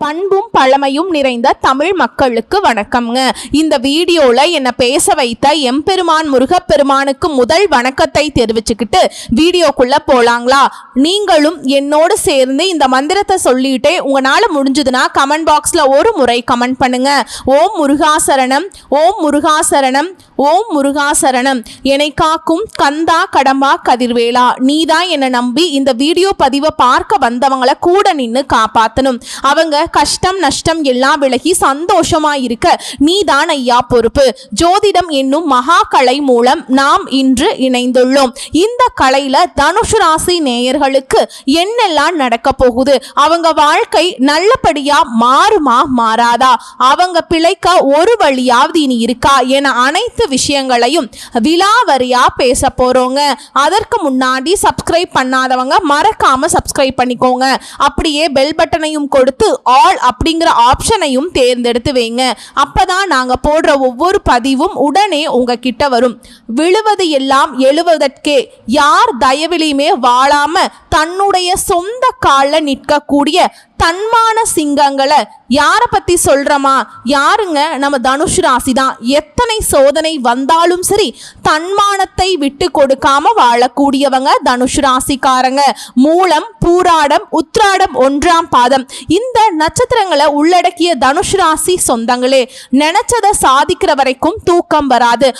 பண்பும் பழமையும் நிறைந்த தமிழ் மக்களுக்கு வணக்கம்ங்க. இந்த வீடியோல என்ன பேச வைத்த எம்பெருமான் முருகப்பெருமானுக்கு முதல் வணக்கத்தை தெரிவிச்சுக்கிட்டு வீடியோக்குள்ள போலாங்களா? நீங்களும் என்னோடு சேர்ந்து இந்த மந்திரத்தை சொல்லிட்டே உங்களால முடிஞ்சதுன்னா கமெண்ட் பாக்ஸ்ல ஒரு முறை கமெண்ட் பண்ணுங்க. ஓம் முருகாசரணம், ஓம் முருகாசரணம், ஓம் முருகாசரணம். என்னை காக்கும் கந்தா கடம்பா கதிர்வேலா, நீதான் என்னை நம்பி இந்த வீடியோ பதிவை பார்க்க வந்தவங்களை கூட நின்று காப்பாற்றணும். அவங்க கஷ்டம் நஷ்டம் எல்லாம் விலகி சந்தோஷமா இருக்க நீதான் ஐயா பொறுப்பு. ஜோதிடம் என்னும் மகா கலை மூலம் நாம் இன்று இணைந்துள்ளோம். இந்த கலையில தனுசு ராசி நேயர்களுக்கு என்னெல்லாம் நடக்க போகுது, அவங்க வாழ்க்கை நல்லபடியா மாறுமா மாறாதா, அவங்க பிழைக்க ஒரு வழியாவது இனி இருக்கா என அனைத்து விஷயங்களையும் விலாவரியா பேச போறோங்க. அதற்கு முன்னாடி சப்ஸ்கிரைப் பண்ணாதவங்க மறக்காம சப்ஸ்கிரைப் பண்ணிக்கோங்க. அப்படியே பெல் பட்டனையும் கொடுத்து ஆல் அப்படிங்கிற ஆப்ஷனையும் தேர்ந்தெடுத்து வைங்க. அப்பதான் நாங்க போடுற ஒவ்வொரு பதிவும் உடனே உங்ககிட்ட வரும். விழுவது எல்லாம் எழுவதற்கே, யார் தயவிலையுமே வாழாம தன்னுடைய சொந்த காலில் நிற்கக்கூடிய தன்மான சிங்கங்களை யாரை பத்தி சொல்றமா? யாருங்க? நம்ம தனுசு ராசி தான். எத்தனை சோதனை வந்தாலும் சரி தன்மானத்தை விட்டு கொடுக்காம வாழக்கூடியவங்க தனுசு ராசிக்காரங்க. மூலம், பூராடம், உத்ராடம் 1ஆம் பாதம் இந்த நட்சத்திரங்களை உள்ளடக்கிய தனுசு ராசி சொந்தங்களே, நினைச்சதை சாதிக்கிற வரைக்கும் தூக்கம் வராது.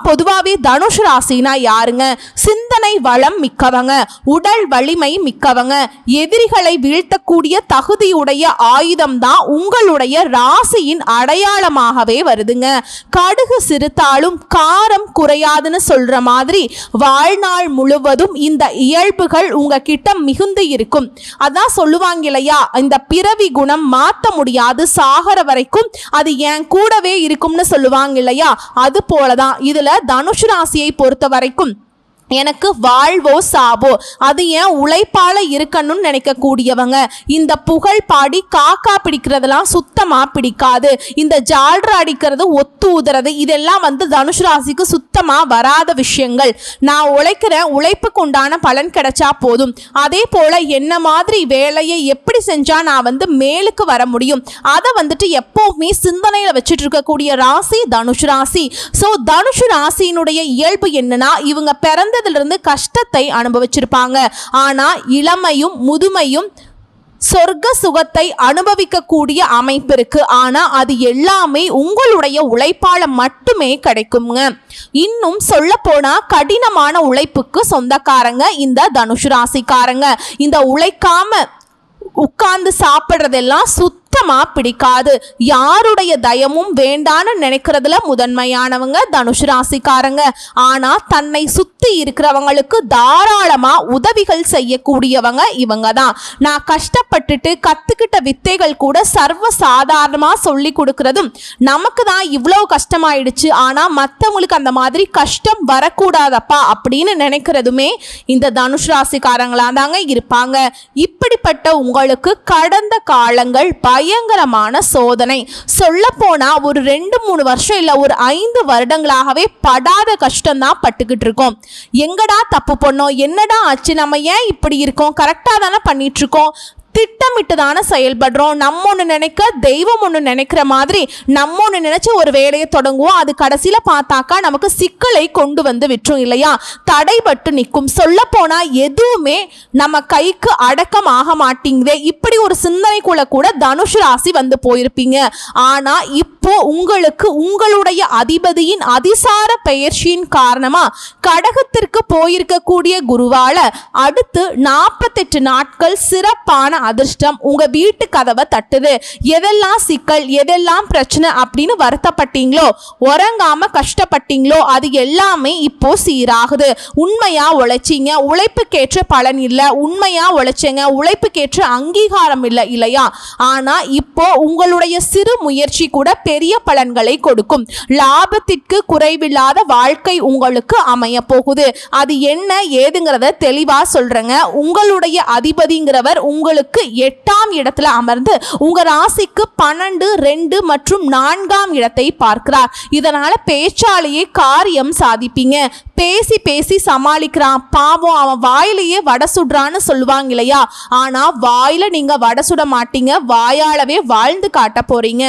பொதுவாவே தனுசு ராசினா யாருங்க? சிந்தனை வளம் மிக்கவங்க, உடல் வலிமை மிக்கவங்க, எதிரிகளை வீழ்த்தக்கூடிய தகுதியுடைய ஆயுதம் தான் உங்களுடைய ராசியின் அடையாளமாகவே வருதுங்க. கடுகு சிறுத்தாலும் காரம் குறையாதுன்னு சொல்ற மாதிரி வாழ்நாள் முழுவதும் இந்த இயல்புகள் உங்ககிட்ட மிகுந்து இருக்கும். அதான் சொல்லுவாங்க இல்லையா, இந்த பிறவி குணம் மாற்ற முடியாது, சாகர வரைக்கும் அது என் கூடவே இருக்கும்னு சொல்லுவாங்க இல்லையா, அது போலதான் இதுல தனுசு ராசியை பொறுத்த வரைக்கும் எனக்கு வாழ்வோ சாவோ அது ஏன் உழைப்பால இருக்கணும்னு நினைக்க கூடியவங்க. இந்த புகழ் பாடி காக்கா பிடிக்கிறதெல்லாம் சுத்தமா பிடிக்காது. இந்த ஜால்ரா அடிக்கிறது, ஒத்து ஊதுறது, இதெல்லாம் தனுசு ராசிக்கு சுத்தமா வராத விஷயங்கள். நான் உழைக்கிறேன், உழைப்புக்கு உண்டான பலன் கிடைச்சா போதும். அதே போல என்ன மாதிரி வேலையை எப்படி செஞ்சா நான் மேலுக்கு வர முடியும், அதை எப்பவுமே சிந்தனையில வச்சுட்டு இருக்கக்கூடிய ராசி தனுசு ராசி. ஸோ தனுசு ராசியினுடைய இயல்பு என்னன்னா, இவங்க பிறந்த இருந்து கஷ்டத்தை அனுபவிச்சிருப்பாங்க. ஆனா இளமையும் முதுமையும் சொர்க்க சுகத்தை அனுபவிக்க கூடிய அமைப்பு இருக்கு. ஆனா அது எல்லாமே உங்களுடைய உழைப்பால மட்டுமே கிடைக்குங்க. இன்னும் சொல்ல போனா கடினமான உழைப்புக்கு சொந்தக்காரங்க இந்த தனுசு ராசிக்காரங்க. இந்த உழைக்காம உட்கார்ந்து சாப்பிட்றதெல்லாம் சுத்தமா பிடிக்காது. யாருடைய தயமும் வேண்டான்னு நினைக்கிறதுல முதன்மையானவங்க தனுசு ராசிக்காரங்க. ஆனா தன்னை சுத்தி இருக்கிறவங்களுக்கு தாராளமா உதவிகள் செய்யக்கூடியவங்க இவங்க தான். நான் கஷ்டப்பட்டுட்டு கத்துக்கிட்ட வித்தைகள் கூட சர்வ சாதாரணமா சொல்லி கொடுக்கறதும், நமக்கு தான் இவ்வளவு கஷ்டமாயிடுச்சு ஆனா மற்றவங்களுக்கு அந்த மாதிரி கஷ்டம் வரக்கூடாதப்பா அப்படின்னு நினைக்கிறதுமே இந்த தனுசு ராசிக்காரங்களா தாங்க இருப்பாங்க. இப்படிப்பட்ட உங்களுக்கு கடந்த காலங்கள் பயங்கரமான சோதனை. சொல்ல போனா ஒரு 2-3 வருஷம் இல்ல ஒரு 5 வருடங்களாகவே படாத கஷ்டம் தான் பட்டுக்கிட்டு இருக்கோம். எங்கடா தப்பு பண்ணோம், என்னடா ஆச்சு, நம்ம ஏன் இப்படி இருக்கோம், கரெக்டா தானே பண்ணிட்டு இருக்கோம், திட்டமிட்டு தானே செயல்படுறோம், நம்ம ஒன்று நினைக்க தெய்வம் ஒன்று நினைக்கிற மாதிரி நம்ம ஒன்று நினைச்சு ஒரு வேலையை தொடங்குவோம், அது கடைசியில் பார்த்தாக்கா நமக்கு சிக்கலை கொண்டு விட்டுரும் இல்லையா, தடைபட்டு நிற்கும். சொல்ல போனா எதுவுமே நம்ம கைக்கு அடக்கம் ஆக மாட்டேங்குதே, இப்படி ஒரு சிந்தனைக்குள்ள கூட தனுசு ராசி போயிருப்பீங்க. ஆனா இப்போ உங்களுக்கு உங்களுடைய அதிபதியின் அதிசார பெயர்ச்சியின் காரணமா கடகத்திற்கு போயிருக்கக்கூடிய குருவால அடுத்து 48 நாட்கள் சிறப்பான அதிர்ஷ்டம் உங்க வீட்டு கதவை தட்டுது. எதெல்லாம் சிக்கல், எதெல்லாம் பிரச்சனை அப்படின்னு வருத்தப்பட்டீங்களோ, உறங்காம கஷ்டப்பட்டீங்களோ, அது எல்லாமே இப்போ சீராகுது. உண்மையா உழைச்சிங்க, உழைப்புக்கேற்ற பலன் இல்லை, உண்மையா உழைச்சிங்க, உழைப்புக்கேற்ற அங்கீகாரம் இல்லை இல்லையா. ஆனா இப்போ உங்களுடைய சிறு முயற்சி கூட பெரிய பலன்களை கொடுக்கும். லாபத்திற்கு குறைவில்லாத வாழ்க்கை உங்களுக்கு அமைய போகுது. அது என்ன ஏதுங்கிறத தெளிவா சொல்றேங்க. உங்களுடைய அதிபதிங்கிறவர் உங்களுக்கு 8ஆம் இடத்துல அமர்ந்து உங்க ராசிக்கு 12, 2 மற்றும் 4ஆம் இடத்தை பார்க்கிறார். இதனால பேச்சாலேயே காரியம் சாதிப்பீங்க. பேசி பேசி சமாளிக்கிறான், பாவம் அவன் வாயிலேயே வடை சுடுறான்னு சொல்லுவாங்க இல்லையா? ஆனா வாயில நீங்க வடை சுட மாட்டீங்க, வாயாலவே வாழ்ந்து காட்ட போறீங்க.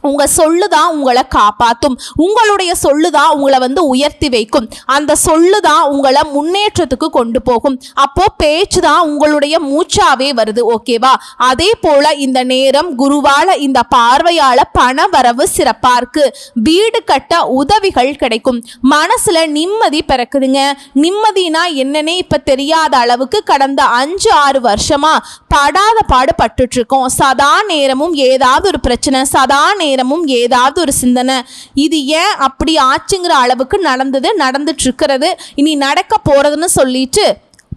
உங்க சொல்லுதான் உங்களை காப்பாற்றும். உங்களுடைய சொல்லுதான் உங்களை உயர்த்தி வைக்கும். அந்த சொல்லுதான் உங்களை முன்னேற்றத்துக்கு கொண்டு போகும். அப்போ பேச்சு தான் உங்களுடைய மூச்சாவே வருது. ஓகேவா? அதே போல இந்த நேரம் குருவால இந்த பார்வையால பண வரவு சிறப்பா இருக்கு. வீடு கட்ட உதவிகள் கிடைக்கும். மனசுல நிம்மதி பிறக்குதுங்க. நிம்மதினா என்னன்னே இப்ப தெரியாத அளவுக்கு கடந்த 5-6 வருஷமா படாத பாடு பட்டுட்டு இருக்கோம். சதா நேரமும் ஏதாவது ஒரு பிரச்சனை, சதா நேரமும் ஏதாவது ஒரு சிந்தனை. இது ஏன் அப்படி ஆச்சுங்கிற அளவுக்கு நடந்துட்டு இருக்கிறது, இனி நடக்க போறதுன்னு சொல்லிட்டு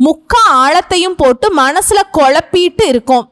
முக்கா ஆழத்தையும் போட்டு மனசுல குழப்பிட்டு இருக்கோம்.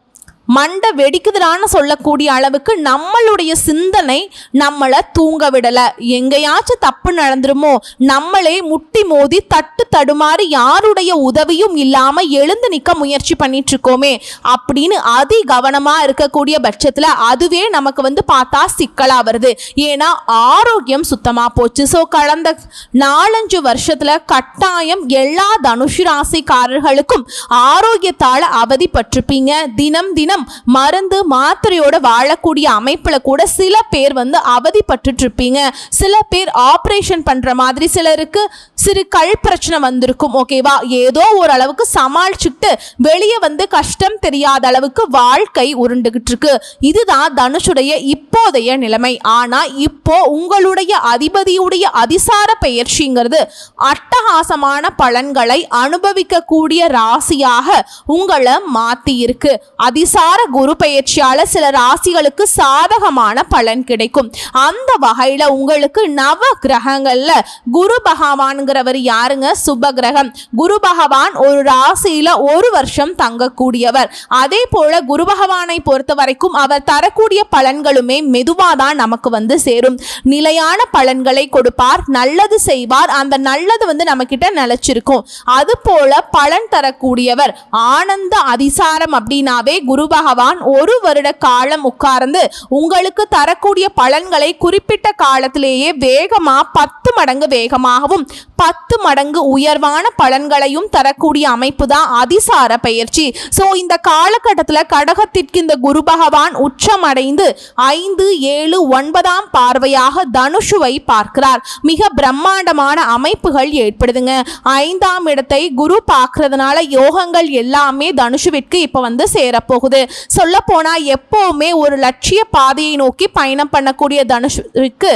மண்டை வெடிக்குதுடான்னு சொல்லக்கூடிய அளவுக்கு நம்மளுடைய சிந்தனை நம்மளை தூங்க விடலை. எங்கேயாச்சும் தப்பு நடந்துருமோ, நம்மளே முட்டி மோதி தட்டு தடுமாறி யாருடைய உதவியும் இல்லாமல் எழுந்து நிற்க முயற்சி பண்ணிட்டு இருக்கோமே அப்படின்னு அதி கவனமாக இருக்கக்கூடிய பட்சத்தில் அதுவே நமக்கு பார்த்தா சிக்கலாக வருது. ஏன்னா ஆரோக்கியம் சுத்தமாக போச்சு. ஸோ கடந்த 4-5 வருஷத்தில் கட்டாயம் எல்லா தனுசு ராசிக்காரர்களுக்கும் ஆரோக்கியத்தால் அவதிப்பட்டிருப்பீங்க. தினம் தினம் மருந்து மாத்திரையோட வாழக்கூடிய அமைப்புல கூட சில பேர் அவதிப்பட்டு இருப்பீங்க. சில பேர் ஆபரேஷன் பண்ற மாதிரி, சிலருக்கு சிறு கல் பிரச்சனை வந்திருக்கும். ஓகேவா? ஏதோ ஒரு அளவுக்கு சமாளிச்சுட்டு வெளியே கஷ்டம் தெரியாத அளவுக்கு வாழ்க்கை உருண்டுகிட்டு இருக்கு. இதுதான் தனுஷுடைய இப்போதைய நிலைமை. ஆனா இப்போ உங்களுடைய அதிபதியுடைய அதிசார பெயர்ச்சிங்கிறது அட்டகாசமான பலன்களை அனுபவிக்கக்கூடிய ராசியாக உங்களை மாத்தி இருக்கு. அதிசார குரு பெயர்ச்சியால சில ராசிகளுக்கு சாதகமான பலன் கிடைக்கும். அந்த வகையில உங்களுக்கு நவ கிரகங்கள்ல குரு பகவான்கிறவர் யாருங்க? சுப கிரகம். குரு பகவான் ஒரு ராசியில 1 வருஷம் தங்கக்கூடியவர். அதே போல குரு பகவானை பொறுத்த வரைக்கும் அவர் தரக்கூடிய பலன்களுமே மெதுவாதான் நமக்கு சேரும். நிலையான பலன்களை கொடுப்பார், நல்லது செய்வார். அந்த நல்லது நம்ம கிட்ட நிலைச்சிருக்கும். அது போல பலன் தரக்கூடியவர். ஆனந்த அதிசாரம் அப்படின்னாவே குரு பகவான் 1 வருட காலம் உட்கார்ந்து உங்களுக்கு தரக்கூடிய பலன்களை குறிப்பிட்ட காலத்திலேயே வேகமா 10 மடங்கு வேகமாகவும் 10 மடங்கு உயர்வான பலன்களையும் தரக்கூடிய அமைப்பு தான் அதிசார பயிற்சி. ஸோ இந்த காலகட்டத்தில் கடகத்திற்கு இந்த குரு பகவான் உச்சமடைந்து 5, 7, 9ஆம் பார்வையாக தனுஷுவை பார்க்கிறார். மிக பிரம்மாண்டமான அமைப்புகள் ஏற்படுதுங்க. 5ஆம் இடத்தை குரு பார்க்கறதுனால யோகங்கள் எல்லாமே தனுஷுவிற்கு இப்போ சேரப்போகுது. சொல்ல போனா எப்பவுமே ஒரு லட்சிய பாதையை நோக்கி பயணம் பண்ணக்கூடிய தனுஷுக்கு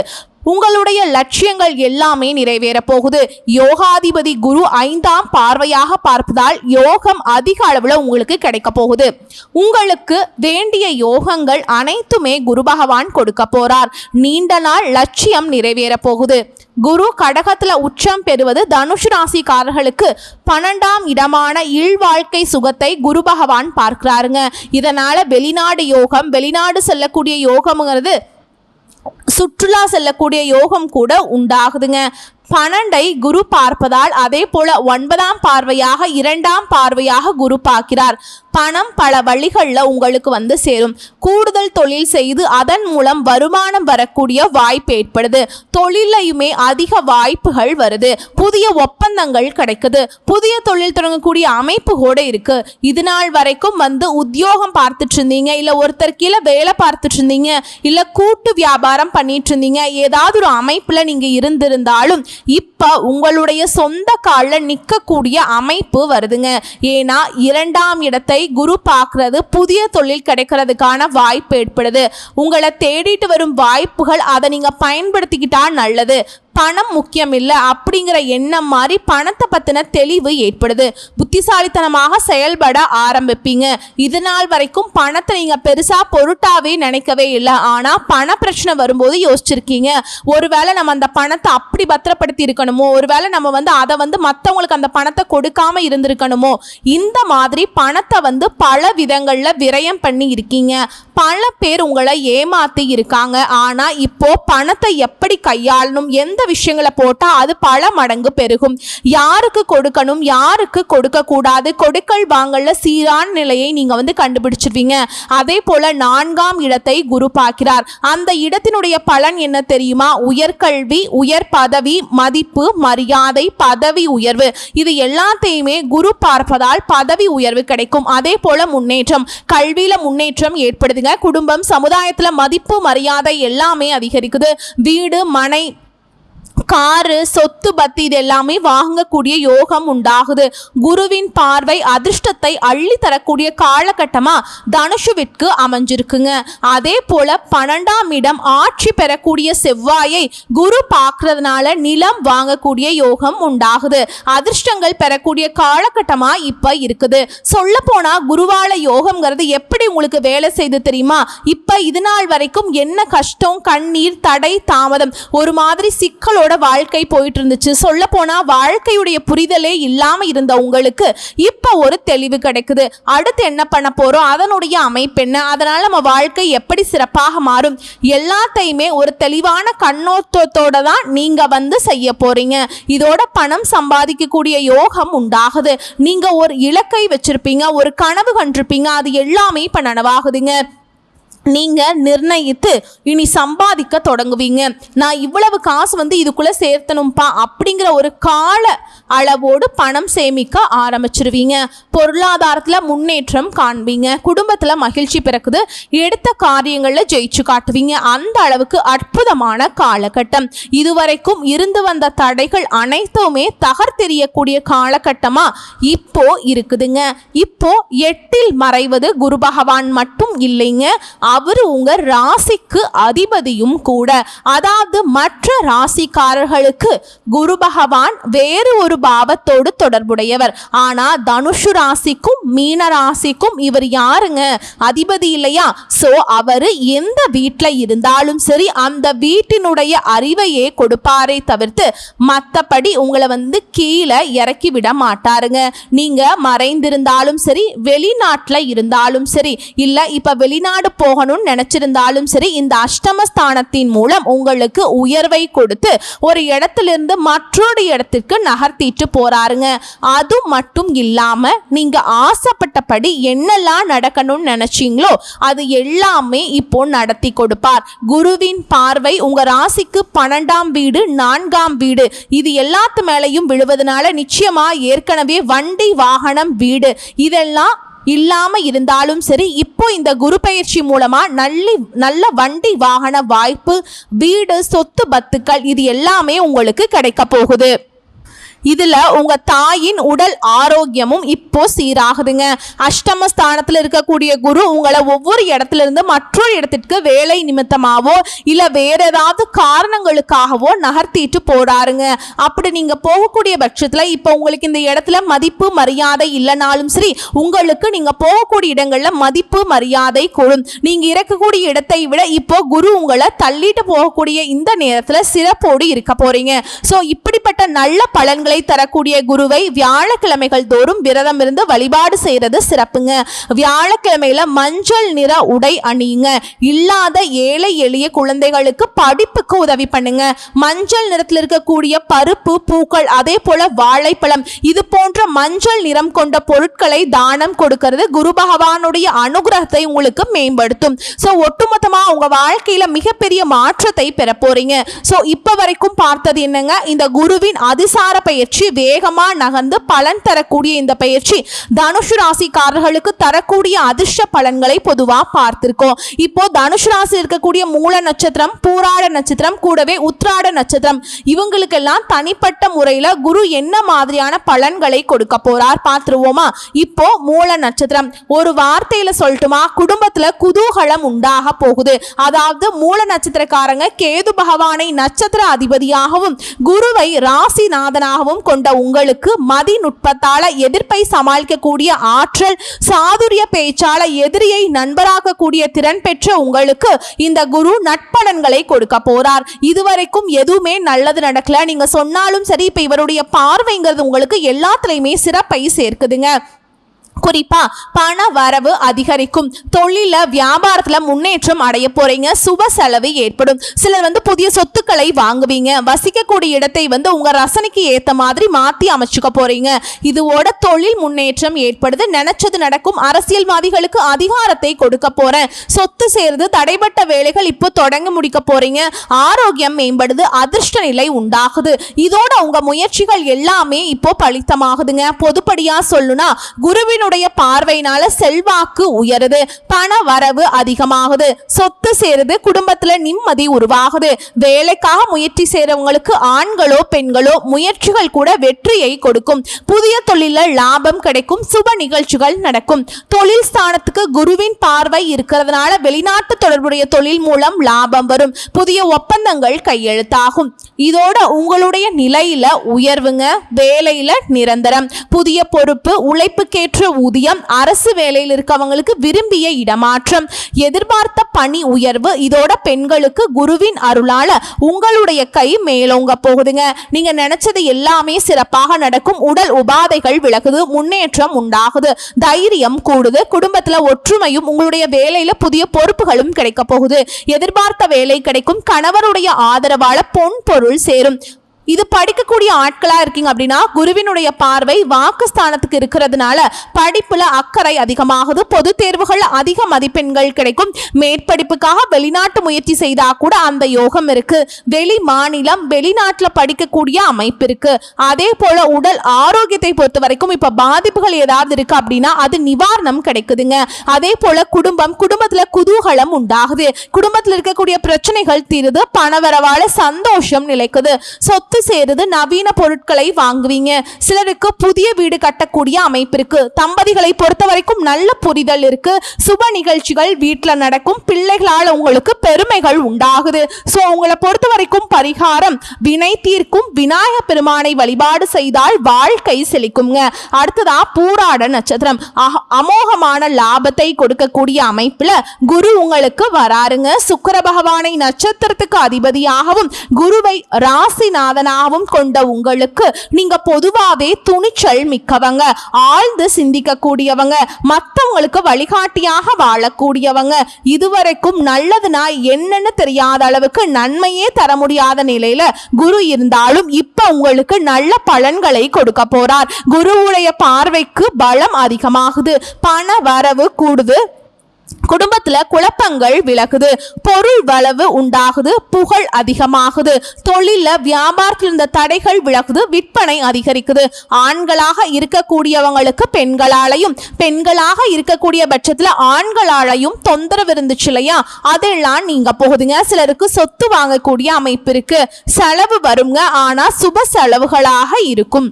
உங்களுடைய லட்சியங்கள் எல்லாமே நிறைவேற போகுது. யோகாதிபதி குரு 5ஆம் பார்வையாக பார்ப்பதால் யோகம் அதிக அளவில் உங்களுக்கு கிடைக்க போகுது. உங்களுக்கு வேண்டிய யோகங்கள் அனைத்துமே குரு பகவான் கொடுக்க போறார். நீண்ட நாள் லட்சியம் நிறைவேற போகுது. குரு கடகத்துல உச்சம் பெறுவது தனுஷு ராசிக்காரர்களுக்கு 12ஆம் இடமான இல்வாழ்க்கை சுகத்தை குரு பகவான் பார்க்கிறாருங்க. இதனால வெளிநாடு யோகம், வெளிநாடு செல்லக்கூடிய யோகம்ங்கிறது சுற்றுலா செல்லக்கூடிய யோகம் கூட உண்டாகுதுங்க. 12ஐ குரு பார்ப்பதால் அதே போல 9ஆம் பார்வையாக 2ஆம் பார்வையாக குரு பார்க்கிறார். பணம் பல வழிகளில் உங்களுக்கு சேரும். கூடுதல் தொழில் செய்து அதன் மூலம் வருமானம் வரக்கூடிய வாய்ப்பு ஏற்படுது. தொழிலையுமே அதிக வாய்ப்புகள் வருது. புதிய ஒப்பந்தங்கள் கிடைக்குது. புதிய தொழில் தொடங்கக்கூடிய அமைப்பு கூட இருக்கு. இது நாள் வரைக்கும் உத்தியோகம் பார்த்துட்டு இருந்தீங்க, இல்லை ஒருத்தர் கீழே வேலை பார்த்துட்டு இருந்தீங்க, இல்லை கூட்டு வியாபாரம் பண்ணிட்டு இருந்தீங்க, ஏதாவது ஒரு அமைப்புல நீங்க இருந்திருந்தாலும் இப்ப உங்களுடைய சொந்த காலில் நிற்கக்கூடிய அமைப்பு வருதுங்க. ஏன்னா 2ஆம் இடத்தை குரு பார்க்கிறது. புதிய தொழில் கிடைக்கிறதுக்கான வாய்ப்பு ஏற்படுது. உங்களை தேடிட்டு வரும் வாய்ப்புகள், அதை நீங்க பயன்படுத்திக்கிட்டா நல்லது. பணம் முக்கியம் இல்லை அப்படிங்கிற எண்ணம் மாதிரி பணத்தை பத்தின தெளிவு ஏற்படுது. புத்திசாலித்தனமாக செயல்பட ஆரம்பிப்பீங்க. இது நாள் வரைக்கும் பணத்தை நீங்க பெருசா பொருட்டாவே நினைக்கவே இல்லை. ஆனா பண பிரச்சனை வரும்போது யோசிச்சிருக்கீங்க, ஒருவேளை நம்ம அந்த பணத்தை அப்படி பத்திரப்படுத்தி இருக்கணுமோ, ஒருவேளை நம்ம அதை மற்றவங்களுக்கு அந்த பணத்தை கொடுக்காம இருந்திருக்கணுமோ. இந்த மாதிரி பணத்தை பல விதங்கள்ல விரயம் பண்ணி இருக்கீங்க. பல பேர் உங்களை ஏமாத்தி இருக்காங்க. ஆனா இப்போ பணத்தை எப்படி கையாளணும், எந்த விஷயங்களை போட்டா அது பல மடங்கு பெருகும், யாருக்கு கொடுக்கணும் யாருக்கு கொடுக்க கூடாது, கொடுக்கல் வாங்கல்ல சீரான நிலையை நீங்க கண்டுபிடிச்சிருவீங்க. அதே போல 4ஆம் இடத்தை குரு பார்க்கிறார். அந்த இடத்தினுடைய பலன் என்ன தெரியுமா? உயர்கல்வி, உயர் பதவி, மதிப்பு, மரியாதை, பதவி உயர்வு. இது எல்லாத்தையுமே குரு பார்ப்பதால் பதவி உயர்வு கிடைக்கும். அதே போல முன்னேற்றம், கல்வியில முன்னேற்றம் ஏற்படுதுங்க. குடும்பம், சமுதாயத்துல மதிப்பு, மரியாதை எல்லாமே அதிகரிக்குது. வீடு, மனை, காரு, சொத்து, பத்து இது எல்லாமே வாங்கக்கூடிய யோகம் உண்டாகுது. குருவின் பார்வை அதிர்ஷ்டத்தை அள்ளி தரக்கூடிய காலகட்டமா தனுஷுவிற்கு அமைஞ்சிருக்குங்க. அதே போல 12ஆம் இடம் ஆட்சி பெறக்கூடிய செவ்வாயை குரு பார்க்கறதுனால நிலம் வாங்கக்கூடிய யோகம் உண்டாகுது. அதிர்ஷ்டங்கள் பெறக்கூடிய காலகட்டமா இப்ப இருக்குது. சொல்ல போனா குருவால யோகம்ங்கிறது எப்படி உங்களுக்கு வேலை செய்து தெரியுமா? இப்ப இது நாள் வரைக்கும் என்ன கஷ்டம், கண்ணீர், தடை, தாமதம், ஒரு மாதிரி சிக்கலோட வாழ்க்கை போயிட்டு இருந்துச்சு. சொல்ல போனா வாழ்க்கையுடைய புரிதலே இல்லாம இருந்த உங்களுக்கு இப்ப ஒரு தெளிவு கிடைக்குது. அடுத்து என்ன பண்ண போறோம், அதனுடைய அமைப்பு என்ன, அதனால நம்ம வாழ்க்கை எப்படி சிறப்பாக மாறும், எல்லாத்தையுமே ஒரு தெளிவான கண்ணோட்டத்தோட தான் நீங்க செய்ய போறீங்க. இதோட பணம் சம்பாதிக்கக்கூடிய யோகம் உண்டாகுது. நீங்க ஒரு இலக்கை வச்சிருப்பீங்க, ஒரு கனவு கண்டிருப்பீங்க, அது எல்லாமே இப்ப நனவாகுதுங்க. நீங்க நிர்ணயித்து இனி சம்பாதிக்க தொடங்குவீங்க. நான் இவ்வளவு காசு இதுக்குள்ள சேர்த்தணும்பா அப்படிங்கிற ஒரு கால அளவோடு பணம் சேமிக்க ஆரம்பிச்சிருவீங்க. பொருளாதாரத்துல முன்னேற்றம் காண்பீங்க. குடும்பத்துல மகிழ்ச்சி பிறக்குது. எடுத்த காரியங்கள்ல ஜெயிச்சு காட்டுவீங்க. அந்த அளவுக்கு அற்புதமான காலகட்டம். இதுவரைக்கும் இருந்து வந்த தடைகள் அனைத்துமே தகர்த்தெறியக்கூடிய காலகட்டமா இப்போ இருக்குதுங்க. இப்போ 8இல் மறைவது குரு பகவான் மட்டும் இல்லைங்க, அவர் உங்க ராசிக்கு அதிபதியும் கூட. அதாவது மற்ற ராசிக்காரர்களுக்கு குரு பகவான் வேறு ஒரு பாவத்தோடு தொடர்புடையவர். ஆனா தனுஷு ராசிக்கும் மீன ராசிக்கும் இவர் யாருங்க? அதிபதி இல்லையா? சோ அவரு எந்த வீட்டுல இருந்தாலும் சரி அந்த வீட்டினுடைய அறிவையே கொடுப்பாரே தவிர்த்து மற்றபடி உங்களை கீழே இறக்கி விட மாட்டாருங்க. நீங்க மறைந்திருந்தாலும் சரி, வெளிநாட்டுல இருந்தாலும் சரி, இல்ல இப்ப வெளிநாடு போகணும்னு நினைச்சிருந்தாலும் சரி, இந்த அஷ்டமஸ்தானத்தின் மூலம் உங்களுக்கு உயர்வை கொடுத்து ஒரு இடத்திலிருந்து மற்றொரு இடத்திற்கு நகர்த்திட்டு போறாருங்க. அது மட்டும் இல்லாம நீங்க ஆசைப்பட்டபடி என்னெல்லாம் நடக்கணும்னு நினைச்சீங்களோ அது எல்லாமே இப்போ நடத்தி கொடுப்பார். குருவின் பார்வை உங்க ராசிக்கு 12ஆம் வீடு, 4ஆம் வீடு இது எல்லாத்து மேலையும் விழுவதனால நிச்சயமா ஏற்கனவே வண்டி, வாகனம், வீடு இதெல்லாம் இல்லாம இருந்தாலும் சரி, இப்போ இந்த குரு பயிற்சி மூலமா நல்ல வண்டி வாகன வாய்ப்பு, வீடு, சொத்து, பத்துக்கள் இது எல்லாமே உங்களுக்கு கிடைக்க போகுது. இதுல உங்க தாயின் உடல் ஆரோக்கியமும் இப்போ சீராகுதுங்க. அஷ்டமஸ்தானத்தில் இருக்கக்கூடிய குரு உங்களை ஒவ்வொரு இடத்துல இருந்து மற்றொரு இடத்திற்கு வேலை நிமித்தமாவோ இல்ல வேற ஏதாவது காரணங்களுக்காகவோ நகர்த்திட்டு போறாருங்க. அப்படி நீங்க போகக்கூடிய பட்சத்துல இப்போ உங்களுக்கு இந்த இடத்துல மதிப்பு, மரியாதை இல்லைனாலும் சரி, உங்களுக்கு நீங்க போகக்கூடிய இடங்கள்ல மதிப்பு, மரியாதை கூடும். நீங்க இருக்கக்கூடிய இடத்தை விட இப்போ குரு உங்களை தள்ளிட்டு போகக்கூடிய இந்த நேரத்துல சிறப்போடு இருக்க போறீங்க. சோ இப்படிப்பட்ட நல்ல பலன்களை தரக்கூடிய குருவை வியாழக்கிழமைகள் தோறும் விரதம் இருந்து வழிபாடு செய்யறது சிறப்புங்க. வியாழக்கிழமையில மஞ்சள் நிற உடை அணியுங்க. இல்லாத ஏழை எளிய குழந்தைகளுக்கு படிப்புக்கு உதவி பண்ணுங்க. மஞ்சள் நிறத்தில் இருக்கக்கூடிய பருப்பு, பூக்கள், அதே போல வாழைப்பழம் இது போன்ற மஞ்சள் நிறம் கொண்ட பொருட்களை தானம் கொடுக்கிறது குரு பகவானுடைய அனுகிரகத்தை உங்களுக்கு மேம்படுத்தும். சோ ஒட்டுமொத்தமா உங்க வாழ்க்கையில மிகப்பெரிய மாற்றத்தை பெற போறீங்க. சோ இப்ப வரைக்கும் பார்த்தது என்னங்க, இந்த குருவின் அதிசார பயிற்சி பயிற்சி வேகமா நகர்ந்து பலன் தரக்கூடிய இந்த பயிற்சி தனுசு ராசிக்காரர்களுக்கு தரக்கூடிய அதிர்ஷ்ட பலன்களை பொதுவா பார்த்திருக்கோம். இப்போ தனுசு ராசி இருக்கக்கூடிய மூல நட்சத்திரம், பூராட நட்சத்திரம், கூடவே உத்திராட நட்சத்திரம், இவங்களுக்கெல்லாம் தனிப்பட்ட முறையில குரு என்ன மாதிரியான பலன்களை கொடுக்க போறார் பார்த்துருவோமா. இப்போ மூல நட்சத்திரம், ஒரு வார்த்தையில சொல்லட்டுமா, குடும்பத்துல குதூகலம் உண்டாக போகுது. அதாவது மூல நட்சத்திரக்காரங்க கேது பகவானை நட்சத்திர அதிபதியாகவும் குருவை ராசிநாதனாகவும் கொண்ட உங்களுக்கு மதிநுட்பத்தால எதிர்ப்பை சமாளிக்கக்கூடிய ஆற்றல், சாதுரிய பேச்சால எதிரியை நண்பராக்கக்கூடிய திறன் பெற்ற உங்களுக்கு இந்த குரு நட்பலன்களை கொடுக்க போறார். இதுவரைக்கும் எதுவுமே நல்லது நடக்கல, நீங்க சொன்னாலும் சரி, இப்ப இவருடைய பார்வைங்கிறது உங்களுக்கு எல்லாத்துலயுமே சிறப்பை சேர்க்குதுங்க. குறிப்பா பண வரவு அதிகரிக்கும், தொழில வியாபாரத்துல முன்னேற்றம் அடைய போறீங்க, சுப செலவு ஏற்படும். சிலர் புதிய சொத்துக்களை வாங்குவீங்க, வசிக்கக்கூடிய இடத்தை உங்க ரசனைக்கு ஏத்த மாதிரி மாத்தி அமைச்சுக்க போறீங்க. இதோட தொழில் முன்னேற்றம் ஏற்படுது, நினைச்சது நடக்கும். அரசியல்வாதிகளுக்கு அதிகாரத்தை கொடுக்க போறேன், சொத்து சேர்ந்து தடைப்பட்ட வேலைகள் இப்போ தொடங்க முடிக்க போறீங்க, ஆரோக்கியம் மேம்படுது, அதிர்ஷ்ட நிலை உண்டாகுது. இதோட உங்க முயற்சிகள் எல்லாமே இப்போ பலித்தமாகுதுங்க. பொதுப்படியா சொல்லுனா குருவின் பார்வையினால செல்வாக்கு உயருது, பண வரவு அதிகமாகுது, சொத்து சேருது, குடும்பத்துல நிம்மதி உருவாகுது. வேலைக்காக முயற்சி செய்றவங்களுக்கு ஆண்களோ பெண்களோ முயற்சிகள் கூட வெற்றியை கொடுக்கும். புதிய தொழில லாபம் கிடைக்கும், சுப நிகழ்ச்சிகள் நடக்கும். தொழில் ஸ்தானத்துக்கு குருவின் பார்வை இருக்கிறதுனால வெளிநாட்டு தொடர்புடைய தொழில் மூலம் லாபம் வரும், புதிய ஒப்பந்தங்கள் கையெழுத்தாகும். இதோட உங்களுடைய நிலையில உயர்வுங்க, வேலையில நிரந்தரம், புதிய பொறுப்பு, உழைப்புக்கேற்ற ஊதியம், அரசு வேலையில் இருக்கவங்களுக்கு விரும்பிய இடமாற்றம், எதிர்பார்த்த பணி உயர்வு. இதோட பெண்களுக்கு குருவின் அருளால உங்களுடைய கை மேலோங்க போகுதுங்க. நீங்க நினைச்சது எல்லாமே சிறப்பாக நடக்கும். உடல் உபாதைகள் விலகுது, முன்னேற்றம் உண்டாகுது, தைரியம் கூடுது, குடும்பத்துல ஒற்றுமையும், உங்களுடைய வேலையில புதிய பொறுப்புகளும் கிடைக்க போகுது, எதிர்பார்த்த வேலை கிடைக்கும், கணவருடைய ஆதரவால பொன் பொருள் சேரும். இது படிக்கக்கூடிய ஆட்களா இருக்கீங்க அப்படின்னா குருவினுடைய பார்வை வாக்குஸ்தானத்துக்கு இருக்கிறதுனால படிப்புல அக்கறை அதிகமாகுது, பொது தேர்வுகள் அதிக மதிப்பெண்கள் கிடைக்கும். மேற்படிப்புக்காக வெளிநாட்டு முயற்சி செய்தா கூட அந்த யோகம் இருக்கு. வெளி மாநிலம், வெளிநாட்டுல படிக்கக்கூடிய அமைப்பு இருக்கு. அதே போல உடல் ஆரோக்கியத்தை பொறுத்த வரைக்கும் இப்ப பாதிப்புகள் ஏதாவது இருக்கு அப்படின்னா அது நிவாரணம் கிடைக்குதுங்க. அதே போல குடும்பத்துல குதூகலம் உண்டாகுது, குடும்பத்தில் இருக்கக்கூடிய பிரச்சனைகள் தீருது, பணவரவால சந்தோஷம் நிலைக்குது, சொத்து சேருது, நவீன பொருட்களை வாங்குவீங்க. சிலருக்கு புதிய வீடு கட்டக்கூடிய அமைப்பு இருக்கு. தம்பதிகளை பொறுத்த வரைக்கும் நல்ல புரிதல் இருக்கு, சுப நிகழ்ச்சிகள் வீட்டில் நடக்கும், பிள்ளைகளால் உங்களுக்கு பெருமைகள் உண்டாகுது. சோ உங்களை பொறுத்த வரைக்கும் பரிகாரம் வினை தீர்க்கும் விநாயக பெருமானை வழிபாடு செய்தால் வாழ்க்கை செழிக்குங்க. அடுத்ததா பூராட நட்சத்திரம், அமோகமான லாபத்தை கொடுக்கக்கூடிய அமைப்புல குரு உங்களுக்கு வராருங்க. சுக்கிர பகவானை நட்சத்திரத்துக்கு அதிபதியாகவும் குருவை ராசிநாதன் கொண்ட உங்களுக்கு நீங்க பொதுவாவே துணிச்சல் மிக்கவங்க, ஆழ்ந்து சிந்திக்க கூடியவங்க, மற்றவங்களுக்கு வழிகாட்டியாக வாழக்கூடியவங்க. இதுவரைக்கும் நல்லதுனா என்னன்னு தெரியாத அளவுக்கு நன்மையே தர முடியாத நிலையில குரு இருந்தாலும் இப்ப உங்களுக்கு நல்ல பலன்களை கொடுக்க போறார். குருவுடைய பார்வைக்கு பலம் அதிகமாகுது, பண வரவு கூடுது, குடும்பத்துல குழப்பங்கள் விலகுது, பொருள் வளவு உண்டாகுது, புகழ் அதிகமாகுது, தொழில வியாபாரத்தில் இருந்த தடைகள் விலகுது, விற்பனை அதிகரிக்குது. ஆண்களாக இருக்கக்கூடியவங்களுக்கு பெண்களாலையும், பெண்களாக இருக்கக்கூடிய பட்சத்துல ஆண்களாலையும் தொந்தரவு இருந்துச்சு இல்லையா, அதெல்லாம் நீங்க போகுதுங்க. சிலருக்கு சொத்து வாங்கக்கூடிய அமைப்பு இருக்கு, செலவு வருங்க, ஆனா சுப செலவுகளாக இருக்கும்.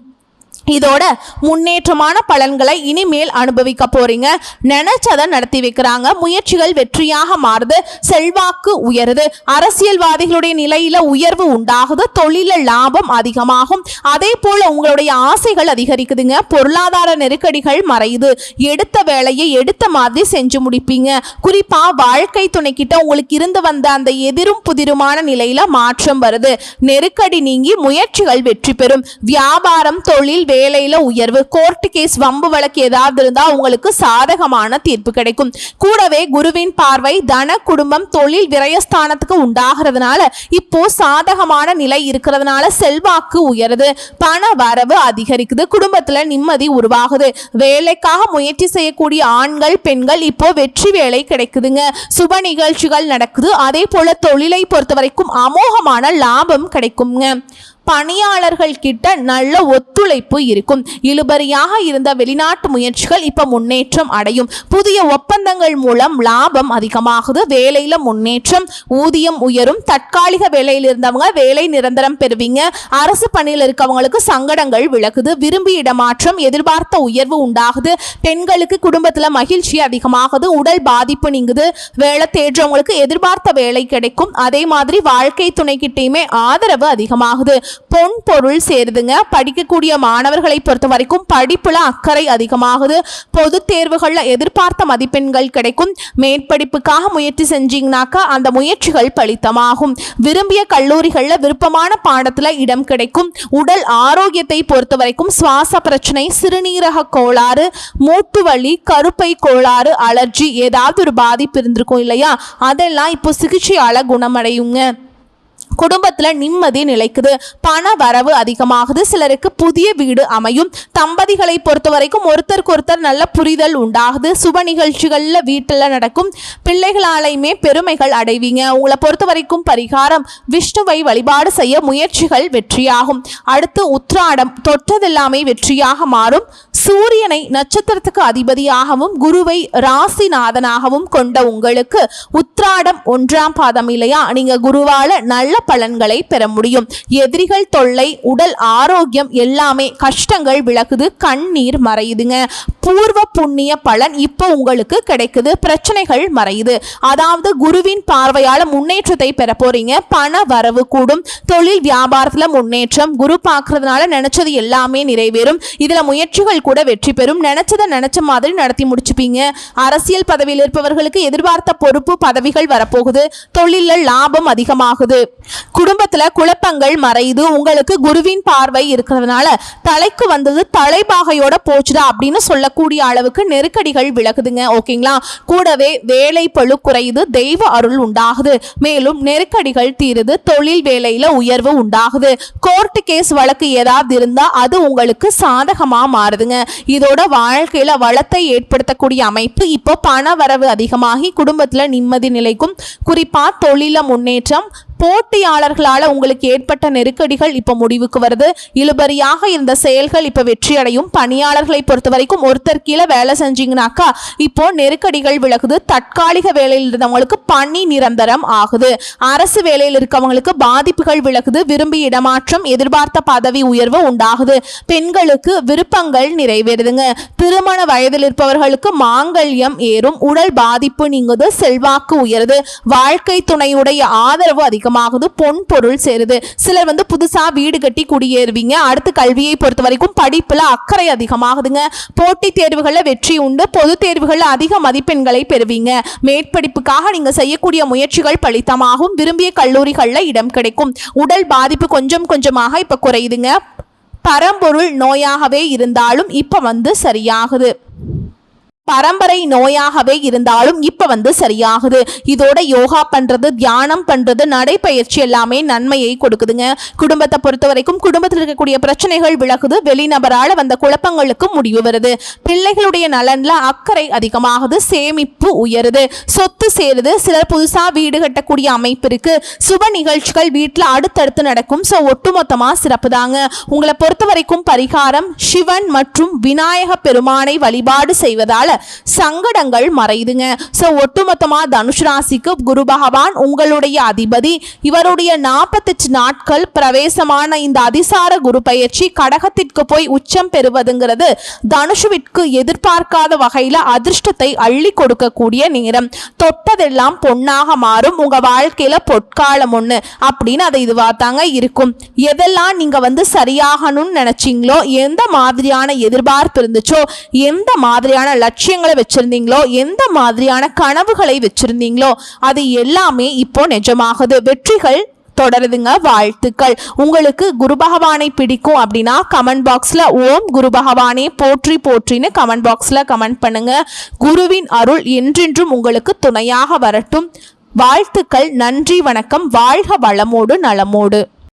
இதோட முன்னேற்றமான பலன்களை இனிமேல் அனுபவிக்க போறீங்க. நினைச்சதை நடத்தி வைக்கிறாங்க, முயற்சிகள் வெற்றியாக மாறுது, செல்வாக்கு உயருது, அரசியல்வாதிகளுடைய நிலையில உயர்வு உண்டாகுது, தொழில லாபம் அதிகமாகும். அதே போல உங்களுடைய ஆசைகள் அதிகரிக்குதுங்க, பொருளாதார நெருக்கடிகள் மறையுது, எடுத்த வேலையை எடுத்த மாதிரி செஞ்சு முடிப்பீங்க. குறிப்பா வாழ்க்கை துணைக்கிட்ட உங்களுக்கு இருந்து வந்த அந்த எதிரும் புதிருமான நிலையில மாற்றம் வருது, நெருக்கடி நீங்கி முயற்சிகள் வெற்றி பெறும். வியாபாரம், தொழில், வேலையில உயர்வு, கோர்ட் கேஸ், வம்பு வழக்கு ஏதாவது இருந்தா உங்களுக்கு சாதகமான தீர்ப்பு கிடைக்கும். கூடவே குருவின் பார்வை தன, குடும்பம், தொழில், விரயஸ்தானத்துக்கு உண்டாகிறதுனால இப்போ சாதகமான நிலை இருக்கிறதுனால செல்வாக்கு உயருது, பண வரவு அதிகரிக்குது, குடும்பத்துல நிம்மதி உருவாகுது. வேலைக்காக முயற்சி செய்யக்கூடிய ஆண்கள், பெண்கள் இப்போ வெற்றி வேலை கிடைக்குதுங்க, சுப நிகழ்ச்சிகள் நடக்குது. அதே போல தொழிலை பொறுத்த வரைக்கும் அமோகமான லாபம் கிடைக்குங்க. பணியாளர்கள் கிட்ட நல்ல ஒத்துழைப்பு இருக்கும். இழுபறியாக இருந்த வெளிநாட்டு முயற்சிகள் இப்ப முன்னேற்றம் அடையும். புதிய ஒப்பந்தங்கள் மூலம் லாபம் அதிகமாகுது. வேலையில முன்னேற்றம், ஊதியம் உயரும். தற்காலிக வேலையில் இருந்தவங்க வேலை நிரந்தரம் பெறுவீங்க. அரசு பணியில் இருக்கவங்களுக்கு சங்கடங்கள் விலகுது. விரும்பிய இடமாற்றம், எதிர்பார்த்த உயர்வு உண்டாகுது. பெண்களுக்கு குடும்பத்துல மகிழ்ச்சி அதிகமாகுது. உடல் பாதிப்பு நீங்குது. வேலை தேடுறவங்களுக்கு எதிர்பார்த்த வேலை கிடைக்கும். அதே மாதிரி வாழ்க்கை துணைக்கிட்டையுமே ஆதரவு அதிகமாகுது. பொன் பொருள் சேருதுங்க. படிக்கக்கூடிய மாணவர்களை பொறுத்த வரைக்கும் படிப்புல அக்கறை அதிகமாகுது. பொது தேர்வுகள்ல எதிர்பார்த்த மதிப்பெண்கள் கிடைக்கும். மேற்படிப்புக்காக முயற்சி செஞ்சீங்கன்னாக்கா அந்த முயற்சிகள் பலித்தமாகும். விரும்பிய கல்லூரிகள்ல விருப்பமான பாடத்துல இடம் கிடைக்கும். உடல் ஆரோக்கியத்தை பொறுத்த வரைக்கும் சுவாச பிரச்சனை, சிறுநீரக கோளாறு, மூட்டு வலி, கருப்பை கோளாறு, அலர்ஜி ஏதாவது ஒரு பாதிப்பு இருந்திருக்கும் இல்லையா, அதெல்லாம் இப்போ சிகிச்சையால குணமடையுங்க. குடும்பத்துல நிம்மதி நிலைக்குது. பண வரவு அதிகமாகுது. சிலருக்கு புதிய வீடு அமையும். தம்பதிகளை பொறுத்த வரைக்கும் ஒருத்தருக்கு ஒருத்தர் நல்ல புரிதல் உண்டாகுது. சுப நிகழ்ச்சிகள்ல வீட்டுல நடக்கும். பிள்ளைகளாலையுமே பெருமைகள் அடைவீங்க. உங்களை பொறுத்த வரைக்கும் பரிகாரம், விஷ்ணுவை வழிபாடு செய்ய முயற்சிகள் வெற்றியாகும். அடுத்து உத்திராடம், தொட்டதெல்லாமே வெற்றியாக மாறும். சூரியனை நட்சத்திரத்துக்கு அதிபதியாகவும் குருவை ராசிநாதனாகவும் கொண்ட உங்களுக்கு உத்திராடம் 1ஆம் பாதம் இல்லையா, நீங்க குருவால நல்ல பலன்களை பெற முடியும். எதிரிகள் தொல்லை, உடல் ஆரோக்கியம் எல்லாமே, கஷ்டங்கள் விலகுது. கண்ணீர் மறையுதுங்க. பூர்வ புண்ணிய பலன் இப்போ உங்களுக்கு கிடைக்குது. பிரச்சனைகள் மறையுது. அதாவது குருவின் பார்வையால முன்னேற்றத்தை பெற போறீங்க. பண வரவு கூடும். தொழில் வியாபாரத்துல முன்னேற்றம். குரு பார்க்கறதுனால நினைச்சது எல்லாமே நிறைவேறும். இதுல முயற்சிகள் கூட வெற்றி பெறும். நினைச்சதை நினைச்ச மாதிரி நடத்தி முடிச்சுப்பீங்க. அரசியல் பதவியில் இருப்பவர்களுக்கு எதிர்பார்த்த பொறுப்பு பதவிகள் வரப்போகுது. தொழில லாபம் அதிகமாகுது. குடும்பத்துல குழப்பங்கள் மறையுது. உங்களுக்கு குருவின் பார்வை இருக்கிறதுனால தலைக்கு வந்தது தலைபாகையோட போச்சுடா அப்படின்னு சொல்லக்கூடிய அளவுக்கு நெருக்கடிகள் விலகுதுங்க. ஓகேங்களா? கூடவே வேலை பளு குறையுது. தெய்வ அருள் உண்டாகுது. மேலும் நெருக்கடிகள் தீருது. தொழில் வேலையில உயர்வு உண்டாகுது. கோர்ட்டு கேஸ் வழக்கு ஏதாவது இருந்தா அது உங்களுக்கு சாதகமா மாறுதுங்க. இதோட வாழ்க்கையில வளத்தை ஏற்படுத்தக்கூடிய அமைப்பு. இப்போ பண வரவு அதிகமாகி குடும்பத்துல நிம்மதி நிலைக்கும். குறிப்பா தொழில முன்னேற்றம். போட்டியாளர்களால உங்களுக்கு ஏற்பட்ட நெருக்கடிகள் இப்ப முடிவுக்கு வருது. இழுபறியாக இருந்த செயல்கள் இப்ப வெற்றி அடையும். பணியாளர்களை பொறுத்த வரைக்கும் ஒருத்தர் கீழே வேலை செஞ்சீங்கன்னாக்கா இப்போ நெருக்கடிகள் விலகுது. தற்காலிக வேலையில் இருந்தவங்களுக்கு பணி நிரந்தரம் ஆகுது. அரசு வேலையில் இருக்கவங்களுக்கு பாதிப்புகள் விலகுது. விரும்பிய இடமாற்றம், எதிர்பார்த்த பதவி உயர்வு உண்டாகுது. பெண்களுக்கு விருப்பங்கள் நிறைவேறுதுங்க. திருமண வயதில் இருப்பவர்களுக்கு மாங்கல்யம் ஏறும். உடல் பாதிப்பு நீங்குது. செல்வாக்கு உயருது. வாழ்க்கை துணையுடைய ஆதரவு அதிகம். பொன் பொருள் சேருது. சிலர் புதுசா வீடு கட்டி குடியேறுவீங்க. அடுத்து கல்வியை பொறுத்த வரைக்கும் படிப்புல அக்கறை அதிகமாகுதுங்க. போட்டி தேர்வுகள்ல வெற்றி உண்டு. பொது தேர்வுகள்ல அதிக மதிப்பெண்களை பெறுவீங்க. மேற்படிப்புக்காக நீங்க செய்யக்கூடிய முயற்சிகள் பலித்தமாகும். விரும்பிய கல்லூரிகள்ல இடம் கிடைக்கும். உடல் பாதிப்பு கொஞ்சம் கொஞ்சமாக இப்ப குறையுதுங்க. பரம்பொருள் நோயாகவே இருந்தாலும் இப்ப சரியாகுது. பரம்பரை நோயாகவே இருந்தாலும் இப்ப சரியாகுது. இதோட யோகா பண்றது, தியானம் பண்றது, நடைப்பயிற்சி எல்லாமே நன்மையை கொடுக்குதுங்க. குடும்பத்தை பொறுத்த வரைக்கும் குடும்பத்தில் இருக்கக்கூடிய பிரச்சனைகள் விலகுது. வெளிநபரால வந்த குழப்பங்களுக்கு முடிவு வருது. பிள்ளைகளுடைய நலன்ல அக்கறை அதிகமாகுது. சேமிப்பு உயருது. சொத்து சேருது. சிலர் புதுசா வீடு கட்டக்கூடிய அமைப்பு இருக்கு. சுப நிகழ்ச்சிகள் வீட்டுல அடுத்தடுத்து நடக்கும். ஒட்டுமொத்தமா சிறப்பு தாங்க. உங்களை பொறுத்த வரைக்கும் பரிகாரம், சிவன் மற்றும் விநாயக பெருமானை வழிபாடு செய்வதால சங்கடங்கள் மறையுதுங்க. ஒட்டுமொத்தமா தனுஷ் ராசிக்கு குரு பகவான் உங்களுடைய அதிபதி. இவருடைய 48 நாட்கள் பிரவேசமான இந்த அதிசார குரு பயிற்சி கடகத்திற்கு போய் உச்சம் பெறுவதுங்கிறது தனுஷுவிற்கு எதிர்பார்க்காத வகையில அதிர்ஷ்டத்தை அள்ளி கொடுக்கக்கூடிய நேரம். தொட்டதெல்லாம் பொன்னாக மாறும். உங்க வாழ்க்கையில பொற்காலம் ஒண்ணு அப்படின்னு அதை இதுவாத்தாங்க இருக்கும். எதெல்லாம் நீங்க சரியாகணும்னு நினைச்சீங்களோ, எந்த மாதிரியான எதிர்பார்ப்பு இருந்துச்சோ, எந்த மாதிரியான லட்சியங்களை வச்சிருந்தீங்களோ, எந்த மாதிரியான கனவுகளை வச்சிருந்தீங்களோ அது எல்லாமே இப்போ நிஜமாகுது. வெற்றிகள் தொடருதுங்க. வாழ்த்துக்கள். உங்களுக்கு குரு பகவானை பிடிக்கும் அப்படின்னா கமெண்ட் பாக்ஸ்ல ஓம் குரு பகவானே போற்றி போற்றின்னு கமெண்ட் பாக்ஸ்ல கமெண்ட் பண்ணுங்க. குருவின் அருள் என்றென்றும் உங்களுக்கு துணையாக வரட்டும். வாழ்த்துக்கள். நன்றி, வணக்கம். வாழ்க வளமோடு நலமோடு.